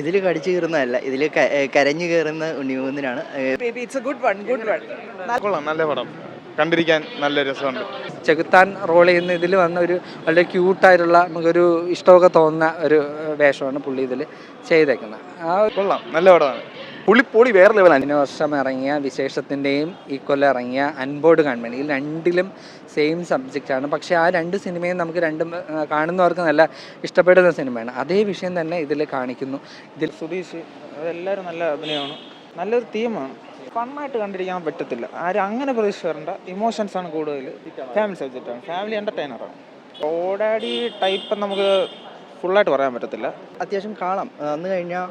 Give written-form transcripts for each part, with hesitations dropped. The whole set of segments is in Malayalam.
ഇതിൽ കടിച്ചു കയറുന്നതല്ല, ഇതിൽ കരഞ്ഞു കയറുന്ന ഉണ്ണിമൂന്നിനാണ്. Maybe it's a good one, good one. കൊള്ളാം, നല്ല പടം, കണ്ടിരിക്കാൻ നല്ല രസമുണ്ട്. ചെകുത്താൻ റോൾ ചെയ്യുന്ന ഇതിൽ വന്ന ഒരു വളരെ ക്യൂട്ടായിട്ടുള്ള നമുക്കൊരു ഇഷ്ടമൊക്കെ തോന്നുന്ന ഒരു വേഷമാണ് പുള്ളി ഇതിൽ ചെയ്തേക്കുന്നത്. കൊള്ളാം, നല്ല പടമാണ്. പുള്ളിപ്പൊളി വേറെ ലെവലാണ്. കഴിഞ്ഞ വർഷം ഇറങ്ങിയ വിശേഷത്തിൻ്റെയും ഈ കൊല്ലം ഇറങ്ങിയ അൺബോർഡ് കൺവെൻഷൻ, ഈ രണ്ടിലും സെയിം സബ്ജക്റ്റാണ്. പക്ഷേ ആ രണ്ട് സിനിമയും നമുക്ക് രണ്ടും കാണുന്നവർക്ക് നല്ല ഇഷ്ടപ്പെടുന്ന സിനിമയാണ്. അതേ വിഷയം തന്നെ ഇതിൽ കാണിക്കുന്നു. ഇതിൽ സുധീഷ് അതെല്ലാവരും നല്ല അഭിനയമാണ്, നല്ലൊരു തീമാണ്. ഫണ്ണായിട്ട് കണ്ടിരിക്കാൻ പറ്റത്തില്ല, ആരും അങ്ങനെ പ്രതീക്ഷ വരണ്ട. ഇമോഷൻസ് ആണ് കൂടുതൽ. ഫാമിലി സബ്ജക്റ്റാണ്, ഫാമിലി എൻ്റർടൈനറാണ്. ഓടാടി ടൈപ്പ് നമുക്ക് ഫുള്ളായിട്ട് പറയാൻ പറ്റത്തില്ല. അത്യാവശ്യം കാണാം, വന്നു കഴിഞ്ഞാൽ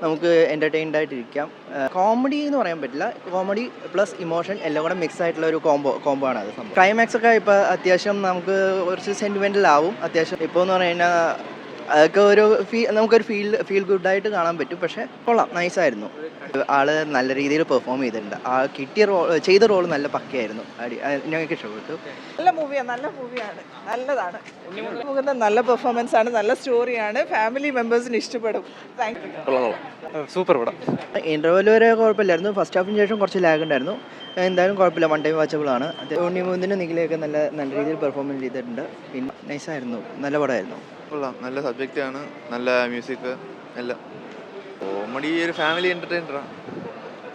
നമുക്ക് എൻ്റർടൈൻഡ് ആയിട്ടിരിക്കാം. കോമഡി എന്ന് പറയാൻ പറ്റില്ല, കോമഡി പ്ലസ് ഇമോഷൻ എല്ലാം കൂടെ മിക്സ് ആയിട്ടുള്ള ഒരു കോംബോ ആണ് അത്. ക്ലൈമാക്സ് ഒക്കെ ഇപ്പോൾ അത്യാവശ്യം നമുക്ക് കുറച്ച് സെൻറ്റിമെൻ്റൽ ആവും. അത്യാവശ്യം ഇപ്പോൾ എന്ന് പറഞ്ഞു കഴിഞ്ഞാൽ അതൊക്കെ ഒരു നമുക്കൊരു ഫീൽ ഗുഡായിട്ട് കാണാൻ പറ്റും. പക്ഷേ കൊള്ളാം, നൈസായിരുന്നു. ആള് നല്ല രീതിയിൽ പെർഫോം ചെയ്തിട്ടുണ്ട്. ആ ചെയ്ത റോൾ നല്ല പക്കയായിരുന്നു. ഞങ്ങൾക്ക് ഇഷ്ടപ്പെട്ടു. നല്ല മൂവിയാണ്, നല്ലതാണ്. നല്ല പെർഫോമൻസ് ആണ്, നല്ല സ്റ്റോറിയാണ്, ഫാമിലി മെമ്പേഴ്സിന് ഇഷ്ടപ്പെടും. Thank you. സൂപ്പർ പടം. ഇൻ്റർവെൽ വരെ കുഴപ്പമില്ലായിരുന്നു. ഫസ്റ്റ് ഹാഫിന് ശേഷം കുറച്ച് ലാഗ് ഉണ്ടായിരുന്നു. എന്തായാലും കുഴപ്പമില്ല, വൺ ടൈം വാച്ചബിൾ ആണ്. ഉണ്ണിമൂന്നിനും നിഖിലയൊക്കെ നല്ല രീതിയിൽ പെർഫോമൻസ് ചെയ്തിട്ടുണ്ട്. പിന്നെ നൈസായിരുന്നു, നല്ല പടമായിരുന്നു. കൊള്ളാം, നല്ല സബ്ജക്റ്റാണ്, നല്ല മ്യൂസിക് എല്ലാം. കോമഡി ഒരു ഫാമിലി എൻ്റർടൈനറാണ്,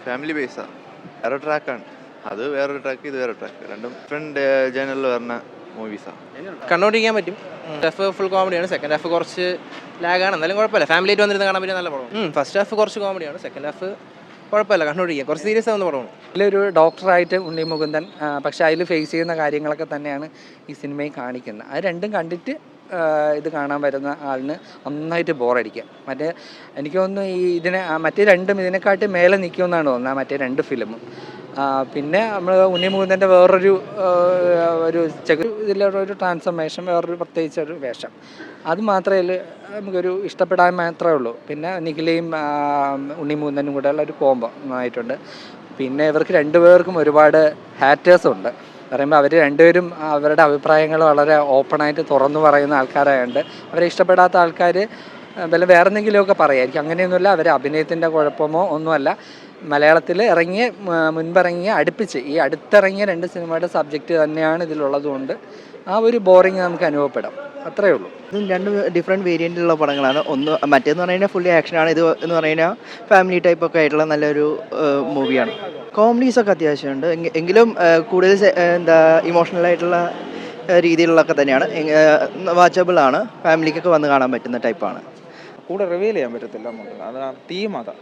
ഫാമിലി ബേസാണ്. വേറെ ട്രാക്കാണ്, അത് വേറൊരു ട്രാക്ക്, ഇത് വേറെ ട്രാക്ക്, രണ്ടും ഡിഫറെൻറ്റ് ജേണലിൽ വരുന്ന മൂവീസാണ്. കണ്ടോണ്ടിരിക്കാൻ പറ്റും. ഹാഫ് ഫുൾ കോമഡിയാണ്, സെക്കൻഡ് ഹാഫ് കുറച്ച് ലാഗാണ്, എന്നാലും കുഴപ്പമില്ല. ഫാമിലി ആയിട്ട് വന്നിരുന്ന് കാണാൻ പറ്റിയ നല്ല പടമാണ്. ഫസ്റ്റ് ഹാഫ് കുറച്ച് കോമഡിയാണ്, സെക്കൻഡ് ഹാഫ് കുഴപ്പമില്ല, കണ്ടോണ്ടിരിക്കാം. കുറച്ച് സീരിയസ് ആവുന്ന പടമാണ്. ഇതിലൊരു ഡോക്ടറായിട്ട് ഉണ്ണി മുകുന്ദൻ, പക്ഷേ അതിൽ ഫേസ് ചെയ്യുന്ന കാര്യങ്ങളൊക്കെ തന്നെയാണ് ഈ സിനിമയിൽ കാണിക്കുന്നത്. അത് രണ്ടും കണ്ടിട്ട് ഇത് കാണാൻ വരുന്ന ആളിന് നന്നായിട്ട് ബോറടിക്കുക. മറ്റേ എനിക്ക് തോന്നുന്നു മറ്റേ രണ്ടും ഇതിനെക്കാട്ടി മേലെ നിൽക്കുമെന്നാണ് തോന്നുന്നത്, മറ്റേ രണ്ട് ഫിലിമും. പിന്നെ നമ്മൾ ഉണ്ണി മുകുന്ദൻ്റെ വേറൊരു ഇതിലൊരു ട്രാൻസ്ഫർമേഷൻ, വേറൊരു പ്രത്യേകിച്ചൊരു വേഷം, അത് മാത്രമേ നമുക്കൊരു ഇഷ്ടപ്പെടാൻ മാത്രമേ ഉള്ളൂ. പിന്നെ നിഖിലയും ഉണ്ണി മുകുന്ദനും കൂടെ ഉള്ള ഒരു കോംബോ നന്നായിട്ടുണ്ട്. പിന്നെ ഇവർക്ക് രണ്ടുപേർക്കും ഒരുപാട് ഹാറ്റേഴ്സും ഉണ്ട്. പറയുമ്പോൾ അവർ രണ്ടുപേരും അവരുടെ അഭിപ്രായങ്ങൾ വളരെ ഓപ്പണായിട്ട് തുറന്നു പറയുന്ന ആൾക്കാരായതുകൊണ്ട് അവരെ ഇഷ്ടപ്പെടാത്ത ആൾക്കാർ വേറെ എന്തെങ്കിലുമൊക്കെ പറയുമായിരിക്കും. അങ്ങനെയൊന്നുമില്ല, അവർ അഭിനയത്തിൻ്റെ കുഴപ്പമോ ഒന്നുമല്ല. മലയാളത്തിൽ മുൻപിറങ്ങിയ ഈ അടുത്തിറങ്ങിയ രണ്ട് സിനിമയുടെ സബ്ജക്റ്റ് തന്നെയാണ് ഇതിലുള്ളതുകൊണ്ട് ആ ഒരു ബോറിങ് നമുക്ക് അനുഭവപ്പെടാം, അത്രയേ ഉള്ളൂ. ഇതും രണ്ട് ഡിഫറെൻറ്റ് വേരിയൻറ്റിലുള്ള പടങ്ങളാണ്. മറ്റേന്ന് പറഞ്ഞു കഴിഞ്ഞാൽ ഫുള്ളി ആക്ഷനാണ്. ഇത് എന്ന് പറഞ്ഞു കഴിഞ്ഞാൽ ഫാമിലി ടൈപ്പൊക്കെ ആയിട്ടുള്ള നല്ലൊരു മൂവിയാണ്. കോമഡീസൊക്കെ അത്യാവശ്യമുണ്ട്, എങ്കിലും കൂടുതൽ ഇമോഷണലായിട്ടുള്ള രീതിയിലുള്ളതൊക്കെ തന്നെയാണ്. വാച്ചബിളാണ്, ഫാമിലിക്കൊക്കെ വന്ന് കാണാൻ പറ്റുന്ന ടൈപ്പാണ്. കൂടെ റിവീൽ ചെയ്യാൻ പറ്റത്തില്ല നമുക്ക്, അത് തീം അതാ.